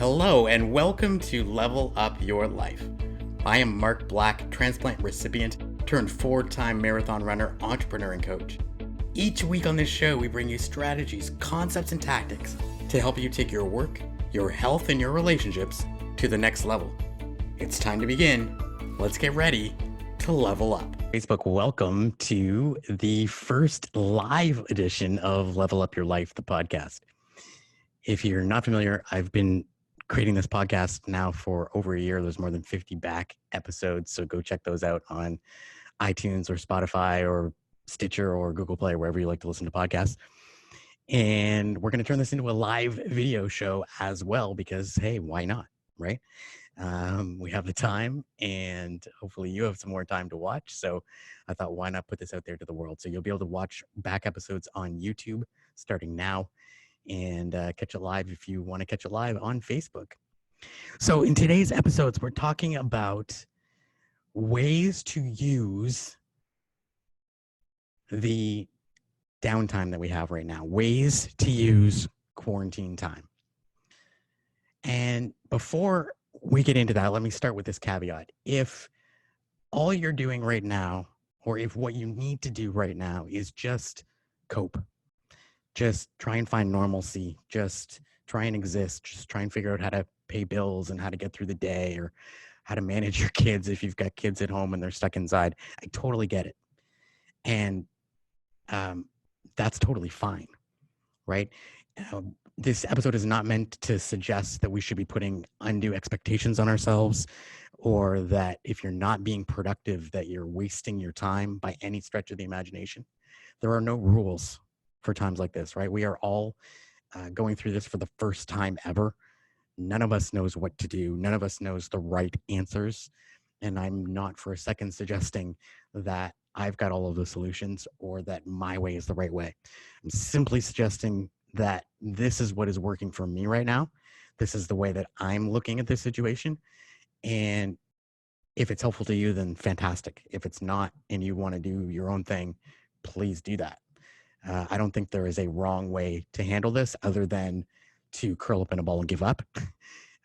Hello and welcome to Level Up Your Life. I am Mark Black, transplant recipient turned 4-time marathon runner, entrepreneur, and coach. Each week on this show, we bring you strategies, concepts, and tactics to help you take your work, your health, and your relationships to the next level. It's time to begin. Let's get ready to level up. Facebook, welcome to the first live edition of Level Up Your Life, the podcast. If you're not familiar, I've been creating this podcast now for over a year. There's more than 50 back episodes, so go check those out on iTunes or Spotify or Stitcher or Google Play, wherever you like to listen to podcasts. And we're going to turn this into a live video show as well because, hey, why not, right? We have the time, and hopefully you have some more time to watch. So I thought, why not put this out there to the world? So you'll be able to watch back episodes on YouTube starting now, and catch it live if you want to catch it live on Facebook. So in today's episodes, we're talking about ways to use the downtime that we have right now, ways to use quarantine time. And before we get into that, let me start with this caveat. If all you're doing right now, or if what you need to do right now is just cope, just try and find normalcy, just try and exist, just try and figure out how to pay bills and how to get through the day, or how to manage your kids if you've got kids at home and they're stuck inside. I totally get it. And that's totally fine, right? This episode is not meant to suggest that we should be putting undue expectations on ourselves, or that if you're not being productive, that you're wasting your time by any stretch of the imagination. There are no rules for times like this, right? We are all going through this for the first time ever. None of us knows what to do. None of us knows the right answers. And I'm not for a second suggesting that I've got all of the solutions or that my way is the right way. I'm simply suggesting that this is what is working for me right now. This is the way that I'm looking at this situation. And if it's helpful to you, then fantastic. If it's not, and you want to do your own thing, please do that. I don't think there is a wrong way to handle this other than to curl up in a ball and give up.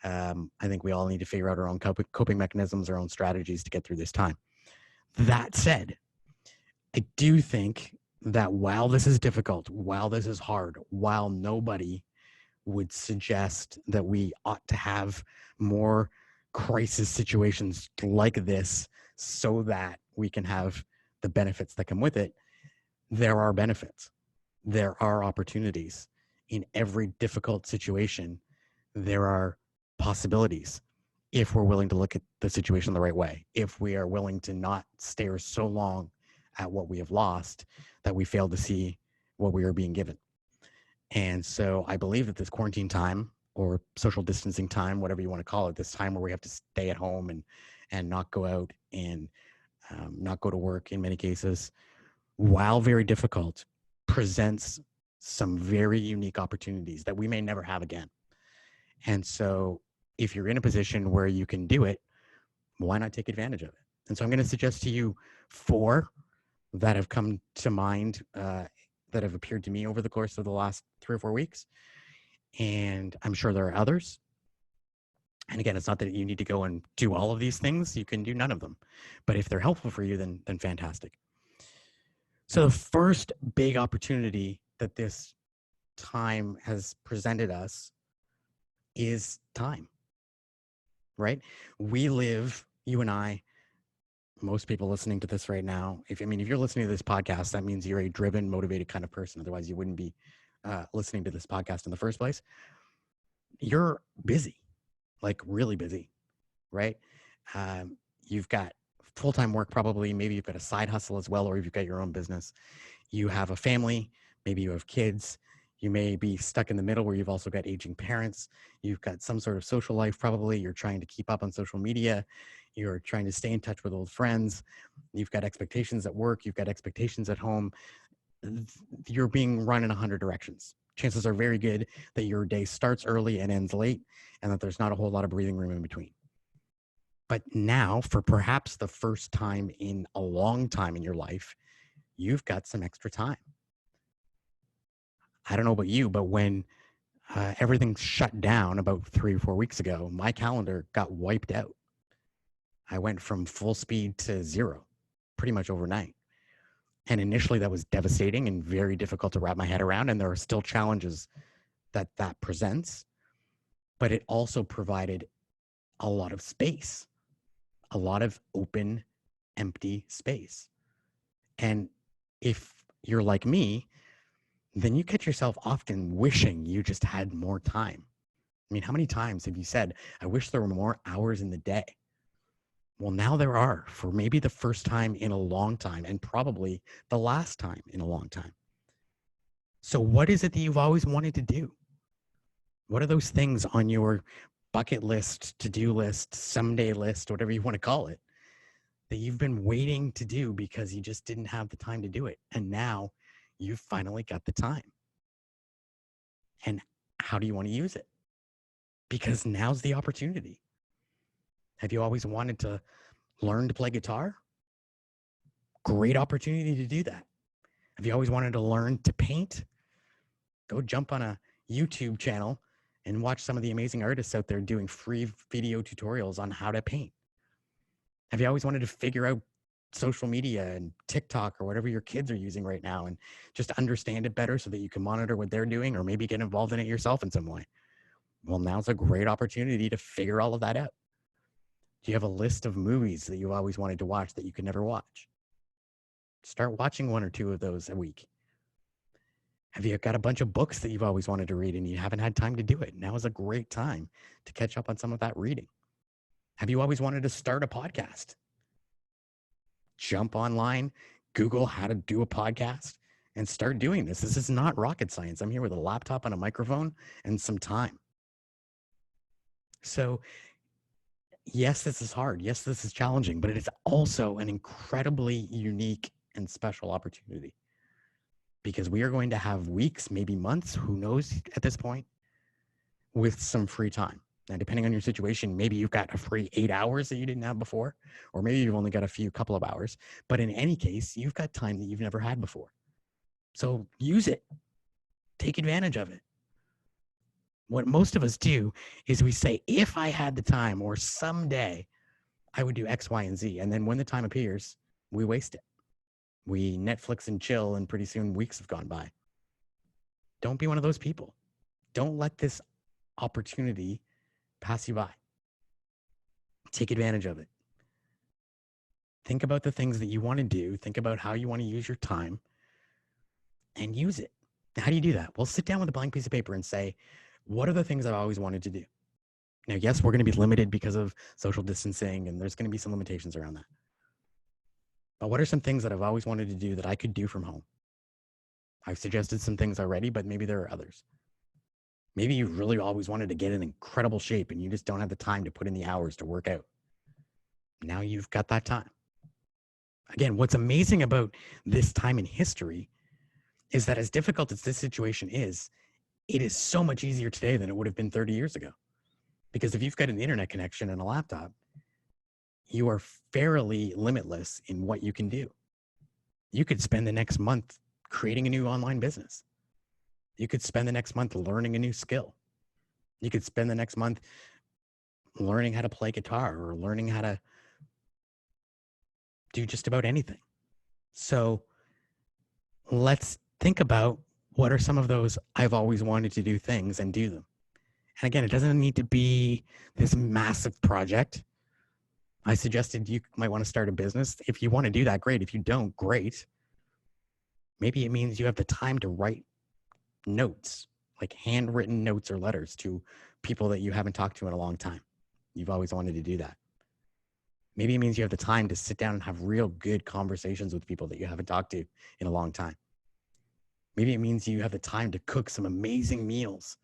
I think we all need to figure out our own coping mechanisms, our own strategies to get through this time. That said, I do think that while this is difficult, while this is hard, while nobody would suggest that we ought to have more crisis situations like this so that we can have the benefits that come with it, there are benefits. There are opportunities. In every difficult situation, there are possibilities if we're willing to look at the situation the right way, if we are willing to not stare so long at what we have lost that we fail to see what we are being given. And so I believe that this quarantine time, or social distancing time, whatever you want to call it, this time where we have to stay at home and not go out and not go to work in many cases, while very difficult, presents some very unique opportunities that we may never have again. And so if you're in a position where you can do it, why not take advantage of it? And so I'm going to suggest to you 4 that have come to mind, that have appeared to me over the course of the last 3 or 4 weeks. And I'm sure there are others. And again, it's not that you need to go and do all of these things. You can do none of them. But if they're helpful for you, then fantastic. So the first big opportunity that this time has presented us is time, right? We live, you and I, most people listening to this right now, if you're listening to this podcast, that means you're a driven, motivated kind of person. Otherwise, you wouldn't be listening to this podcast in the first place. You're busy, like really busy, right? You've got full-time work, probably. Maybe you've got a side hustle as well, or you've got your own business. You have a family. Maybe you have kids. You may be stuck in the middle where you've also got aging parents. You've got some sort of social life, probably. You're trying to keep up on social media. You're trying to stay in touch with old friends. You've got expectations at work. You've got expectations at home. You're being run in 100 directions. Chances are very good that your day starts early and ends late, and that there's not a whole lot of breathing room in between. But now, for perhaps the first time in a long time in your life, you've got some extra time. I don't know about you, but when everything shut down about 3 or 4 weeks ago, my calendar got wiped out. I went from full speed to zero pretty much overnight. And initially that was devastating and very difficult to wrap my head around. And there are still challenges that presents, but it also provided a lot of space, a lot of open, empty space. And if you're like me, then you catch yourself often wishing you just had more time. I mean, how many times have you said, I wish there were more hours in the day? Well, now there are, for maybe the first time in a long time, and probably the last time in a long time. So what is it that you've always wanted to do? What are those things on your bucket list, to-do list, someday list, whatever you want to call it, that you've been waiting to do because you just didn't have the time to do it? And now you've finally got the time. And how do you want to use it? Because now's the opportunity. Have you always wanted to learn to play guitar? Great opportunity to do that. Have you always wanted to learn to paint? Go jump on a YouTube channel and watch some of the amazing artists out there doing free video tutorials on how to paint. Have you always wanted to figure out social media and TikTok or whatever your kids are using right now and just understand it better so that you can monitor what they're doing or maybe get involved in it yourself in some way? Well, now's a great opportunity to figure all of that out. Do you have a list of movies that you've always wanted to watch that you could never watch? Start watching 1 or 2 of those a week. Have you got a bunch of books that you've always wanted to read and you haven't had time to do it? Now is a great time to catch up on some of that reading. Have you always wanted to start a podcast? Jump online, Google how to do a podcast, and start doing this. This is not rocket science. I'm here with a laptop and a microphone and some time. So, yes, this is hard. Yes, this is challenging, but it is also an incredibly unique and special opportunity because we are going to have weeks, maybe months, who knows at this point, with some free time. Now, depending on your situation, maybe you've got a free 8 hours that you didn't have before, or maybe you've only got a couple of hours. But in any case, you've got time that you've never had before. So use it. Take advantage of it. What most of us do is we say, if I had the time or someday I would do X, Y, and Z. And then when the time appears, we waste it. We Netflix and chill, and pretty soon weeks have gone by. Don't be one of those people. Don't let this opportunity pass you by. Take advantage of it. Think about the things that you want to do. Think about how you want to use your time and use it. How do you do that? Well, sit down with a blank piece of paper and say, what are the things I've always wanted to do? Now, yes, we're going to be limited because of social distancing, and there's going to be some limitations around that. But what are some things that I've always wanted to do that I could do from home? I've suggested some things already, but maybe there are others. Maybe you really always wanted to get in incredible shape and you just don't have the time to put in the hours to work out. Now you've got that time. Again, what's amazing about this time in history is that as difficult as this situation is, it is so much easier today than it would have been 30 years ago. Because if you've got an internet connection and a laptop, you are fairly limitless in what you can do. You could spend the next month creating a new online business. You could spend the next month learning a new skill. You could spend the next month learning how to play guitar or learning how to do just about anything. So let's think about what are some of those I've always wanted to do things and do them. And again, it doesn't need to be this massive project. I suggested you might want to start a business. If you want to do that, great. If you don't, great. Maybe it means you have the time to write notes, like handwritten notes or letters to people that you haven't talked to in a long time. You've always wanted to do that. Maybe it means you have the time to sit down and have real good conversations with people that you haven't talked to in a long time. Maybe it means you have the time to cook some amazing meals.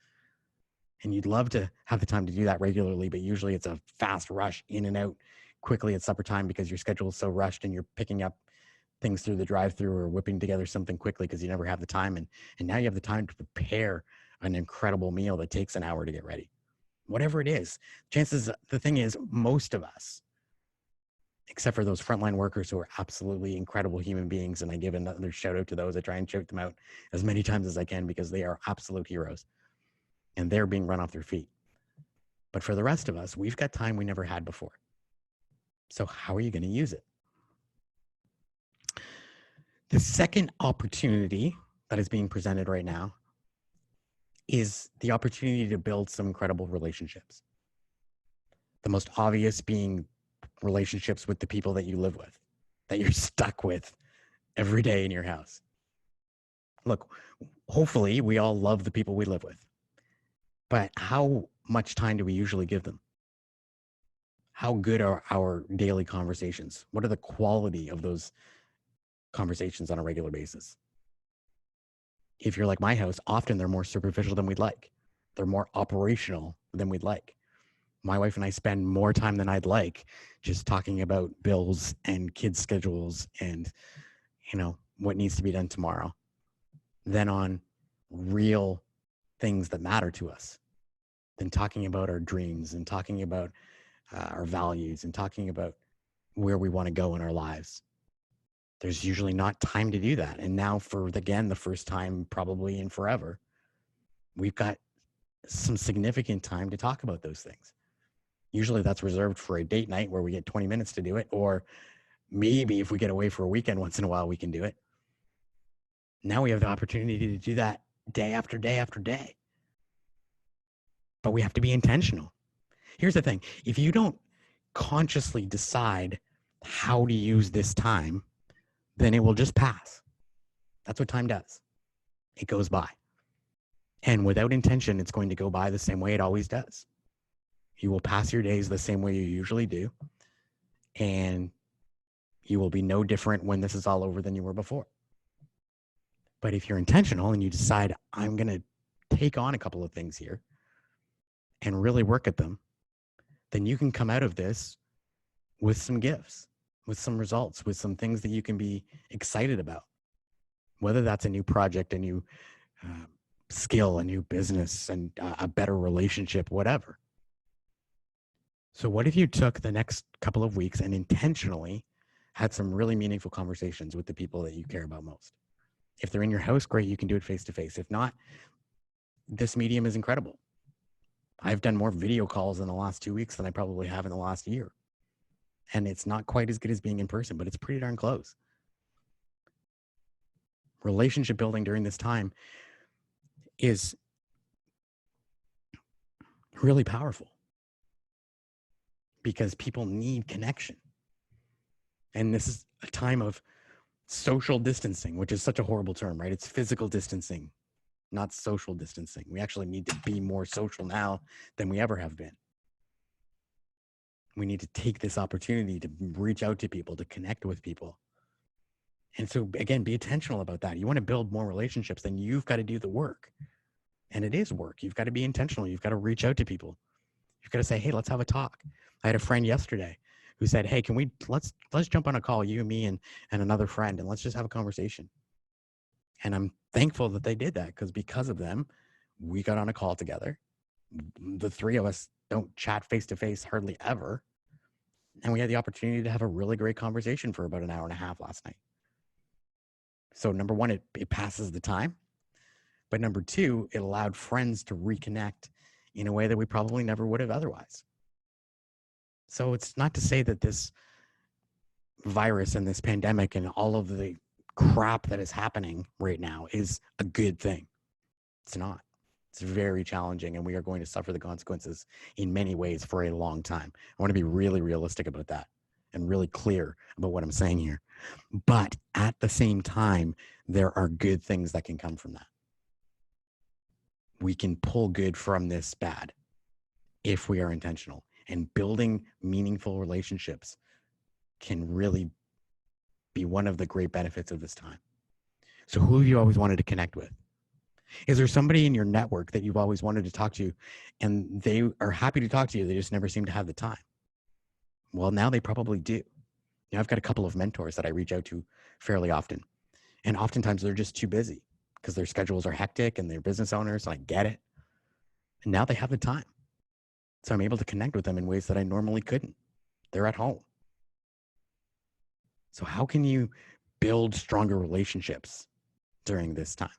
And you'd love to have the time to do that regularly, but usually it's a fast rush in and out quickly at supper time because your schedule is so rushed and you're picking up things through the drive-through or whipping together something quickly because you never have the time. And now you have the time to prepare an incredible meal that takes an hour to get ready. Whatever it is, the thing is, most of us, except for those frontline workers who are absolutely incredible human beings, and I give another shout out to those. I try and shout them out as many times as I can because they are absolute heroes. and they're being run off their feet. But for the rest of us, we've got time we never had before. So how are you going to use it? The second opportunity that is being presented right now is the opportunity to build some incredible relationships. The most obvious being relationships with the people that you live with, that you're stuck with every day in your house. Look, hopefully we all love the people we live with, but how much time do we usually give them? How good are our daily conversations? What are the quality of those conversations on a regular basis? If you're like my house, often they're more superficial than we'd like. They're more operational than we'd like. My wife and I spend more time than I'd like just talking about bills and kids' schedules and, what needs to be done tomorrow than on real things that matter to us, than talking about our dreams and talking about our values and talking about where we want to go in our lives. There's usually not time to do that. And now the first time probably in forever, we've got some significant time to talk about those things. Usually that's reserved for a date night where we get 20 minutes to do it, or maybe if we get away for a weekend once in a while, we can do it. Now we have the opportunity to do that day after day after day. But we have to be intentional. Here's the thing. If you don't consciously decide how to use this time, then it will just pass. That's what time does. It goes by. And without intention, it's going to go by the same way it always does. You will pass your days the same way you usually do. And you will be no different when this is all over than you were before. But if you're intentional and you decide, I'm going to take on a couple of things here and really work at them, then you can come out of this with some gifts, with some results, with some things that you can be excited about. Whether that's a new project, a new skill, a new business, and a better relationship, whatever. So what if you took the next couple of weeks and intentionally had some really meaningful conversations with the people that you care about most? If they're in your house, great, you can do it face-to-face. If not, this medium is incredible. I've done more video calls in the last 2 weeks than I probably have in the last year. And it's not quite as good as being in person, but it's pretty darn close. Relationship building during this time is really powerful because people need connection. And this is a time of social distancing, which is such a horrible term, right? It's physical distancing, not social distancing. We actually need to be more social now than we ever have been. We need to take this opportunity to reach out to people, to connect with people. And so, again, be intentional about that. You want to build more relationships, then you've got to do the work. And it is work. You've got to be intentional. You've got to reach out to people. You've got to say, hey, let's have a talk. I had a friend yesterday who said, hey, let's jump on a call, you and me and another friend, and let's just have a conversation. And I'm thankful that they did that because of them, we got on a call together. The three of us don't chat face-to-face hardly ever. And we had the opportunity to have a really great conversation for about an hour and a half last night. So number one, it passes the time. But number two, it allowed friends to reconnect in a way that we probably never would have otherwise. So it's not to say that this virus and this pandemic and all of the crap that is happening right now is a good thing. It's not. It's very challenging, and we are going to suffer the consequences in many ways for a long time. I want to be really realistic about that and really clear about what I'm saying here. But at the same time, there are good things that can come from that. We can pull good from this bad if we are intentional, and building meaningful relationships can really be one of the great benefits of this time. So who have you always wanted to connect with? Is there somebody in your network that you've always wanted to talk to and they are happy to talk to you, they just never seem to have the time? Well, now they probably do. I've got a couple of mentors that I reach out to fairly often, and oftentimes they're just too busy because their schedules are hectic and they're business owners, and I get it. And now they have the time. So I'm able to connect with them in ways that I normally couldn't. They're at home. So how can you build stronger relationships during this time?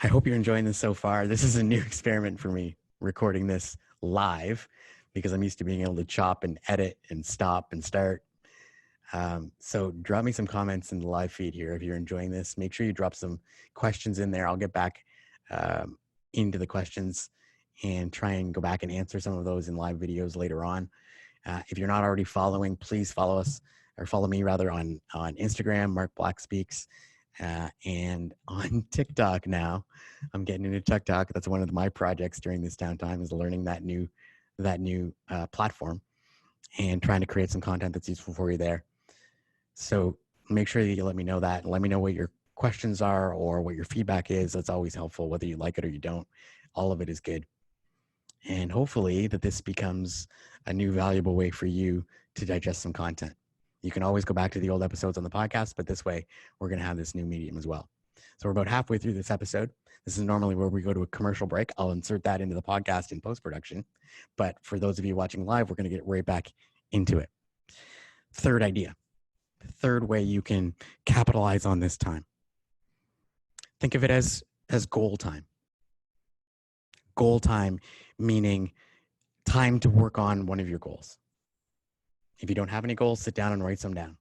I hope you're enjoying this so far. This is a new experiment for me, recording this live, because I'm used to being able to chop and edit and stop and start. So drop me some comments in the live feed here if you're enjoying this. Make sure you drop some questions in there. I'll get back into the questions and try and go back and answer some of those in live videos later on. If you're not already following, please follow us, or follow me rather, on Instagram, Mark Black Speaks, and on TikTok now. I'm getting into TikTok. That's one of my projects during this downtime, is learning that new platform and trying to create some content that's useful for you there. So make sure that you let me know that. Let me know what your questions are or what your feedback is. That's always helpful, whether you like it or you don't. All of it is good. And hopefully that this becomes a new valuable way for you to digest some content. You can always go back to the old episodes on the podcast, but this way we're going to have this new medium as well. So we're about halfway through this episode. This is normally where we go to a commercial break. I'll insert that into the podcast in post-production. But for those of you watching live, we're going to get right back into it. Third idea. The third way you can capitalize on this time. Think of it as goal time. Goal time meaning time to work on one of your goals. If you don't have any goals, sit down and write some down.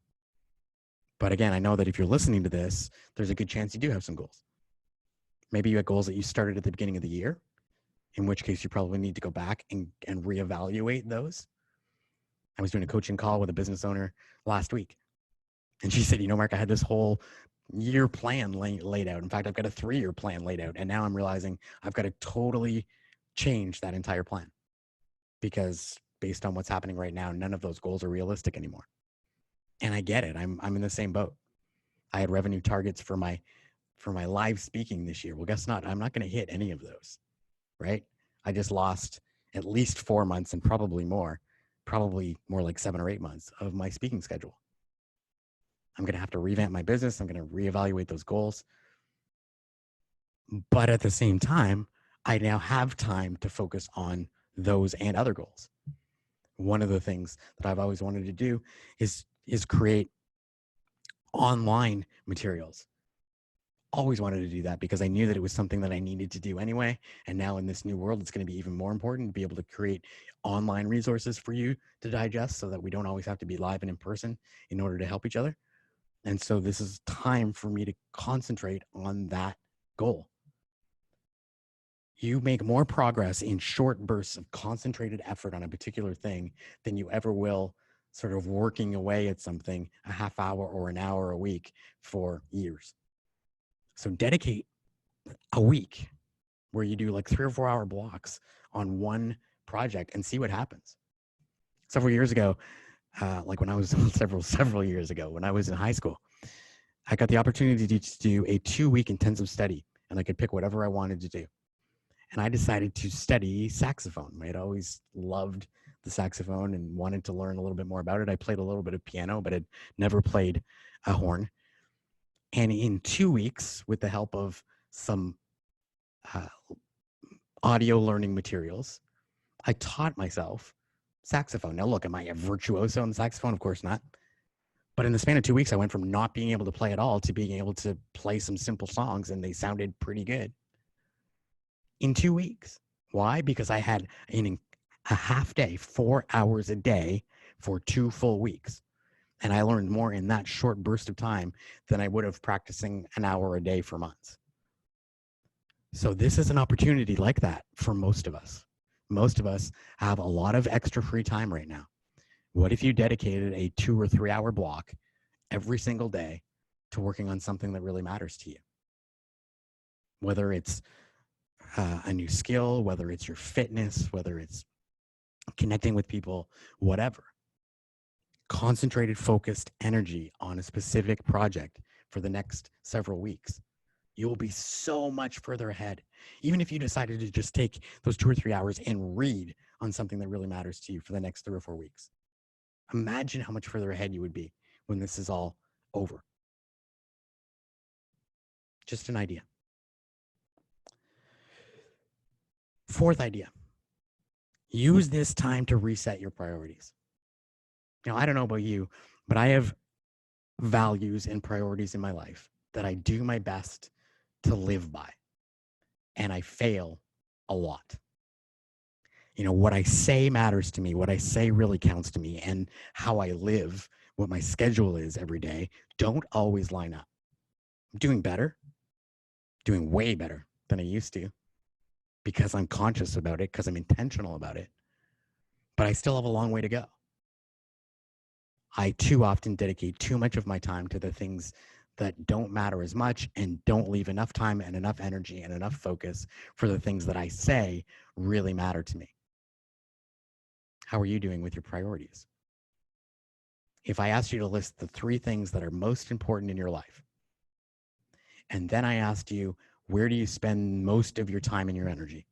But again, I know that if you're listening to this, there's a good chance you do have some goals. Maybe you had goals that you started at the beginning of the year, in which case you probably need to go back and reevaluate those. I was doing a coaching call with a business owner last week, and she said, Mark, I had this whole year plan laid out. In fact, I've got a 3-year plan laid out, and now I'm realizing I've got to totally change that entire plan, because based on what's happening right now, none of those goals are realistic anymore. And I get it. I'm in the same boat. I had revenue targets for my live speaking this year. Well, guess not. I'm not going to hit any of those, right? I just lost at least 4 months, and probably more like 7 or 8 months of my speaking schedule. I'm going to have to revamp my business. I'm going to reevaluate those goals. But at the same time, I now have time to focus on those and other goals. One of the things that I've always wanted to do is create online materials. Always wanted to do that, because I knew that it was something that I needed to do anyway. And now in this new world, it's going to be even more important to be able to create online resources for you to digest, so that we don't always have to be live and in person in order to help each other. And so this is time for me to concentrate on that goal. You make more progress in short bursts of concentrated effort on a particular thing than you ever will sort of working away at something a half hour or an hour a week for years. So dedicate a week where you do like 3 or 4 hour blocks on one project and see what happens. Several years ago, like when I was several years ago, when I was in high school, I got the opportunity to do a 2-week intensive study, and I could pick whatever I wanted to do. And I decided to study saxophone. I had always loved the saxophone and wanted to learn a little bit more about it. I played a little bit of piano, but had never played a horn. And in 2 weeks, with the help of some audio learning materials, I taught myself saxophone. Now, look, am I a virtuoso on the saxophone? Of course not. But in the span of 2 weeks, I went from not being able to play at all to being able to play some simple songs, and they sounded pretty good in 2 weeks. Why? Because I had a half day, 4 hours a day for 2 full weeks. And I learned more in that short burst of time than I would have practicing an hour a day for months. So this is an opportunity like that for most of us. Most of us have a lot of extra free time right now. What if you dedicated a 2 or 3 hour block every single day to working on something that really matters to you? Whether it's a new skill, whether it's your fitness, whether it's connecting with people, whatever. Concentrated, focused energy on a specific project for the next several weeks. You will be so much further ahead. Even if you decided to just take those 2 or 3 hours and read on something that really matters to you for the next 3 or 4 weeks. Imagine how much further ahead you would be when this is all over. Just an idea. Fourth idea. Use this time to reset your priorities. Now, I don't know about you, but I have values and priorities in my life that I do my best to live by. and I fail a lot. What I say matters to me, what I say really counts to me, and how I live, what my schedule is every day, don't always line up. I'm doing better, doing way better than I used to, because I'm conscious about it, because I'm intentional about it. But I still have a long way to go. I too often dedicate too much of my time to the things that don't matter as much and don't leave enough time and enough energy and enough focus for the things that I say really matter to me. How are you doing with your priorities? If I asked you to list the 3 things that are most important in your life, and then I asked you, where do you spend most of your time and your energy?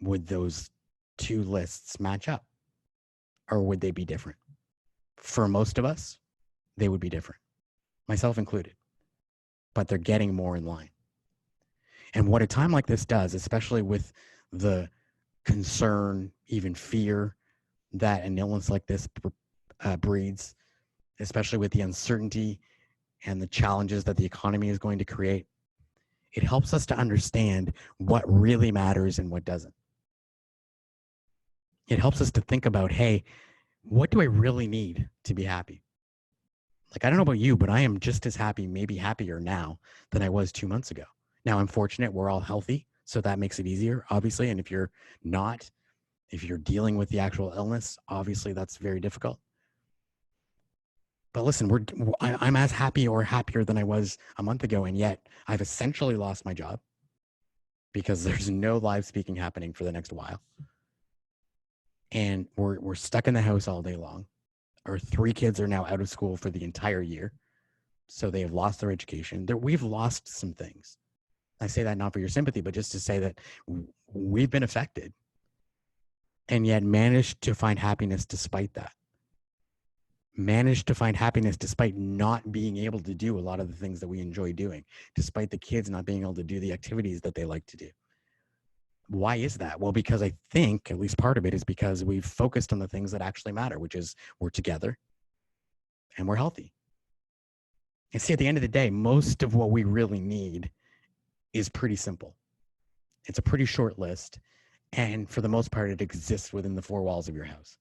Would those 2 lists match up? Or would they be different? For most of us, they would be different, myself included, but they're getting more in line. And what a time like this does, especially with the concern, even fear that an illness like this breeds, especially with the uncertainty and the challenges that the economy is going to create, it helps us to understand what really matters and what doesn't. It helps us to think about, hey, what do I really need to be happy? Like, I don't know about you, but I am just as happy, maybe happier now than I was 2 months ago. Now, I'm fortunate we're all healthy, so that makes it easier, obviously. And if you're not, if you're dealing with the actual illness, obviously that's very difficult. But listen, I'm as happy or happier than I was a month ago, and yet I've essentially lost my job because there's no live speaking happening for the next while. And we're stuck in the house all day long. Our 3 kids are now out of school for the entire year, so they have lost their education. We've lost some things. I say that not for your sympathy, but just to say that we've been affected and yet managed to find happiness despite that. Managed to find happiness despite not being able to do a lot of the things that we enjoy doing, despite the kids not being able to do the activities that they like to do. Why is that? Well, because I think at least part of it is because we've focused on the things that actually matter, which is we're together and we're healthy. And see, at the end of the day, most of what we really need is pretty simple. It's a pretty short list. And for the most part, it exists within the 4 walls of your house.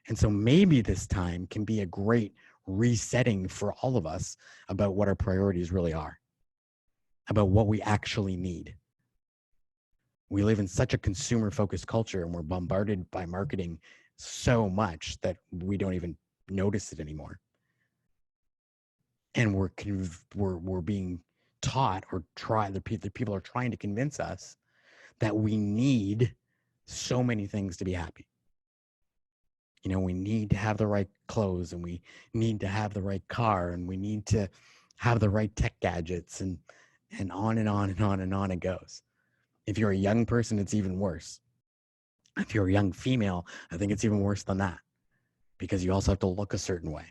And so maybe this time can be a great resetting for all of us about what our priorities really are, about what we actually need. We live in such a consumer-focused culture, and we're bombarded by marketing so much that we don't even notice it anymore. And we're being taught or the people are trying to convince us that we need so many things to be happy. We need to have the right clothes, and we need to have the right car, and we need to have the right tech gadgets, and on and on and on and on it goes. If you're a young person, it's even worse. If you're a young female, I think it's even worse than that, because you also have to look a certain way.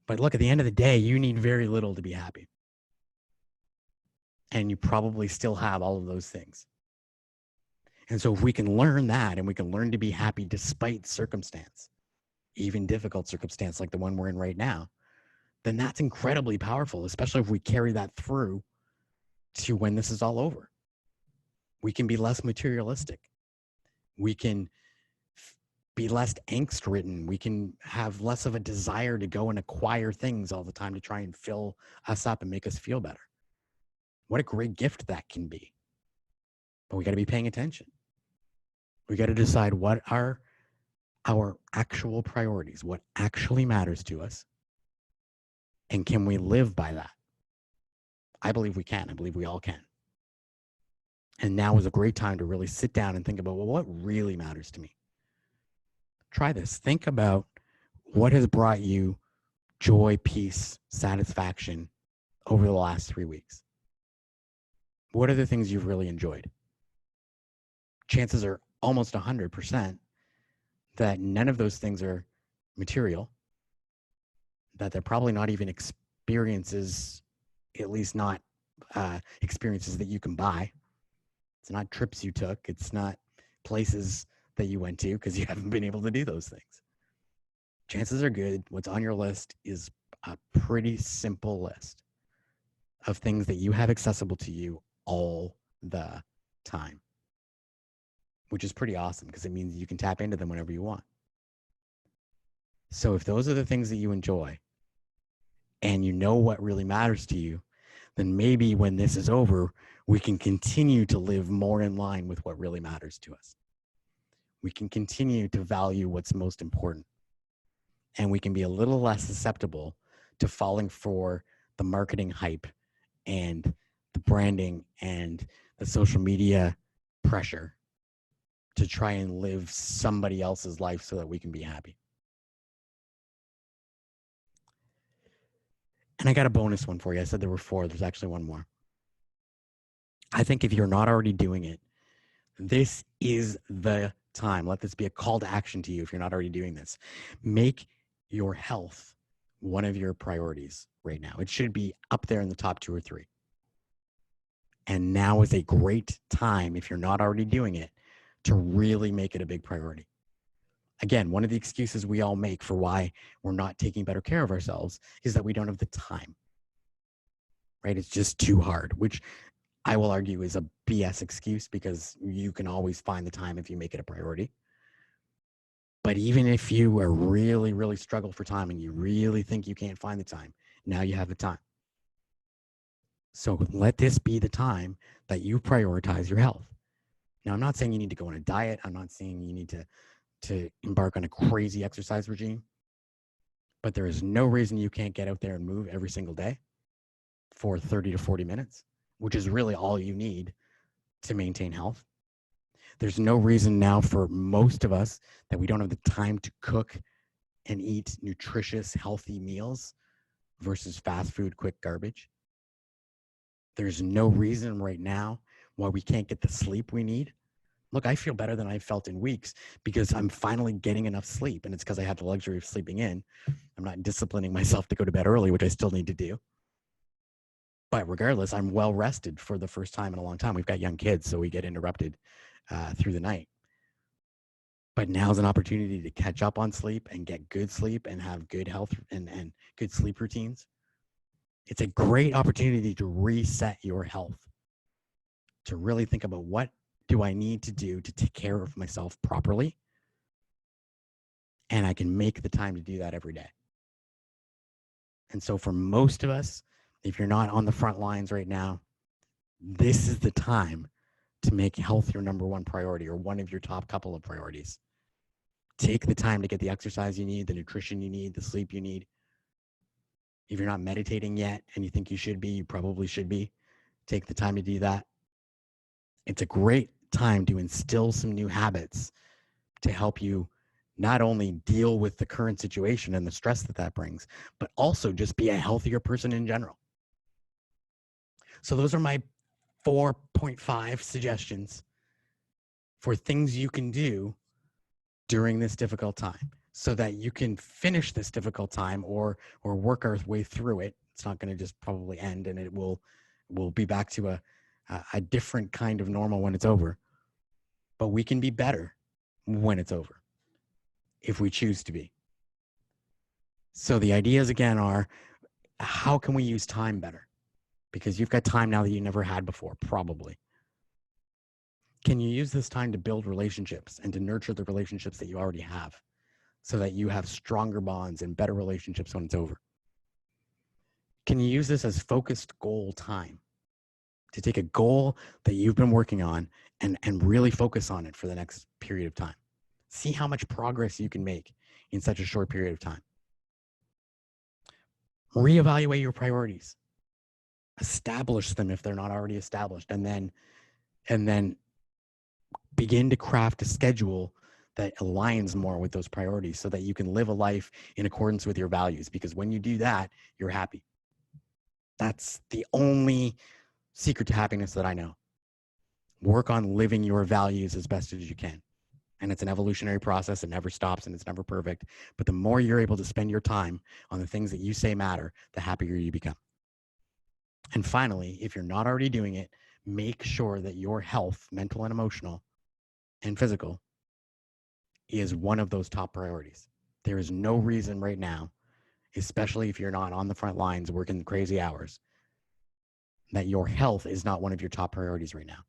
But look, at the end of the day, you need very little to be happy. And you probably still have all of those things. And so if we can learn that, and we can learn to be happy despite circumstance, even difficult circumstance like the one we're in right now, then that's incredibly powerful, especially if we carry that through to when this is all over. We can be less materialistic. We can be less angst-ridden. We can have less of a desire to go and acquire things all the time to try and fill us up and make us feel better. What a great gift that can be. But we got to be paying attention. We got to decide what are our actual priorities, what actually matters to us, and can we live by that? I believe we can. I believe we all can. And now is a great time to really sit down and think about, well, what really matters to me? Try this. Think about what has brought you joy, peace, satisfaction over the last 3 weeks. What are the things you've really enjoyed? Chances are almost 100% that none of those things are material, that they're probably not even experiences, at least not experiences that you can buy. It's not trips you took. It's not places that you went to because you haven't been able to do those things. Chances are good what's on your list is a pretty simple list of things that you have accessible to you all the time, which is pretty awesome because it means you can tap into them whenever you want. So if those are the things that you enjoy and you know what really matters to you, then maybe when this is over, we can continue to live more in line with what really matters to us. We can continue to value what's most important. And we can be a little less susceptible to falling for the marketing hype and the branding and the social media pressure to try and live somebody else's life so that we can be happy. And I got a bonus one for you. I said there were 4. There's actually one more. I think if you're not already doing it, this is the time. Let this be a call to action to you if you're not already doing this. Make your health one of your priorities right now. It should be up there in the top 2 or 3. And now is a great time, if you're not already doing it, to really make it a big priority. Again, one of the excuses we all make for why we're not taking better care of ourselves is that we don't have the time, right? It's just too hard, which I will argue is a BS excuse because you can always find the time if you make it a priority. But even if you are really, really struggle for time and you really think you can't find the time, now you have the time. So let this be the time that you prioritize your health. Now, I'm not saying you need to go on a diet. I'm not saying you need to embark on a crazy exercise regime. But there is no reason you can't get out there and move every single day for 30 to 40 minutes, which is really all you need to maintain health. There's no reason now for most of us that we don't have the time to cook and eat nutritious, healthy meals versus fast food, quick garbage. There's no reason right now why we can't get the sleep we need. Look, I feel better than I've felt in weeks because I'm finally getting enough sleep. And it's because I have the luxury of sleeping in. I'm not disciplining myself to go to bed early, which I still need to do. But regardless, I'm well rested for the first time in a long time. We've got young kids, so we get interrupted through the night. But now's an opportunity to catch up on sleep and get good sleep and have good health and good sleep routines. It's a great opportunity to reset your health, to really think about what do I need to do to take care of myself properly? And I can make the time to do that every day. And so for most of us, if you're not on the front lines right now, this is the time to make health your number 1 priority or one of your top couple of priorities. Take the time to get the exercise you need, the nutrition you need, the sleep you need. If you're not meditating yet and you think you should be, you probably should be. Take the time to do that. It's a great time to instill some new habits to help you not only deal with the current situation and the stress that brings, but also just be a healthier person in general. So those are my 4.5 suggestions for things you can do during this difficult time so that you can finish this difficult time or work our way through it. It's not going to just probably end and it will be back to a different kind of normal when it's over. But we can be better when it's over if we choose to be. So the ideas again are, how can we use time better? Because you've got time now that you never had before, probably. Can you use this time to build relationships and to nurture the relationships that you already have so that you have stronger bonds and better relationships when it's over? Can you use this as focused goal time to take a goal that you've been working on and really focus on it for the next period of time? See how much progress you can make in such a short period of time. Reevaluate your priorities. Establish them if they're not already established, and then begin to craft a schedule that aligns more with those priorities so that you can live a life in accordance with your values. Because when you do that, you're happy. That's the only secret to happiness that I know. Work on living your values as best as you can. And it's an evolutionary process. It never stops and it's never perfect. But the more you're able to spend your time on the things that you say matter, the happier you become. And finally, if you're not already doing it, make sure that your health, mental and emotional and physical, is one of those top priorities. There is no reason right now, especially if you're not on the front lines working crazy hours, that your health is not one of your top priorities right now.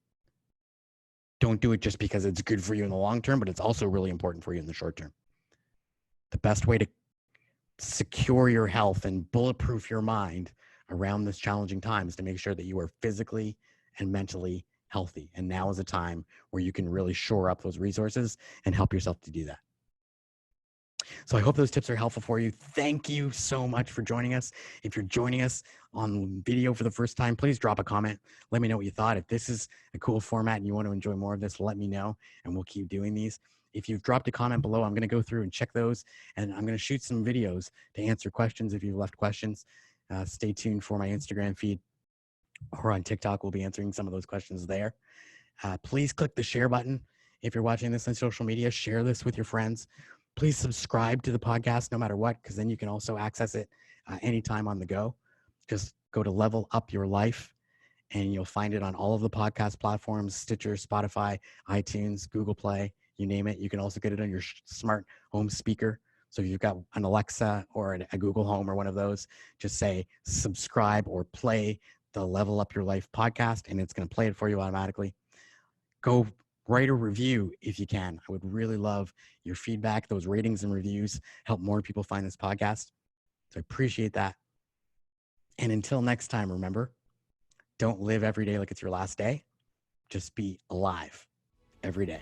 Don't do it just because it's good for you in the long term, but it's also really important for you in the short term. The best way to secure your health and bulletproof your mind around this challenging time is to make sure that you are physically and mentally healthy. And now is a time where you can really shore up those resources and help yourself to do that. So I hope those tips are helpful for you. Thank you so much for joining us. If you're joining us on video for the first time, please drop a comment. Let me know what you thought. If this is a cool format and you want to enjoy more of this, let me know and we'll keep doing these. If you've dropped a comment below, I'm going to go through and check those, and I'm going to shoot some videos to answer questions if you've left questions. Stay tuned for my Instagram feed, or on TikTok. We'll be answering some of those questions there. Please click the share button. If you're watching this on social media, share this with your friends. Please subscribe to the podcast no matter what, because then you can also access it anytime on the go. Just go to Level Up Your Life, and you'll find it on all of the podcast platforms: Stitcher, Spotify, iTunes, Google Play, you name it. You can also get it on your smart home speaker. So if you've got an Alexa or a Google Home or one of those, just say subscribe or play the Level Up Your Life podcast, and it's going to play it for you automatically. Go write a review if you can. I would really love your feedback. Those ratings and reviews help more people find this podcast. So I appreciate that. And until next time, remember, don't live every day like it's your last day. Just be alive every day.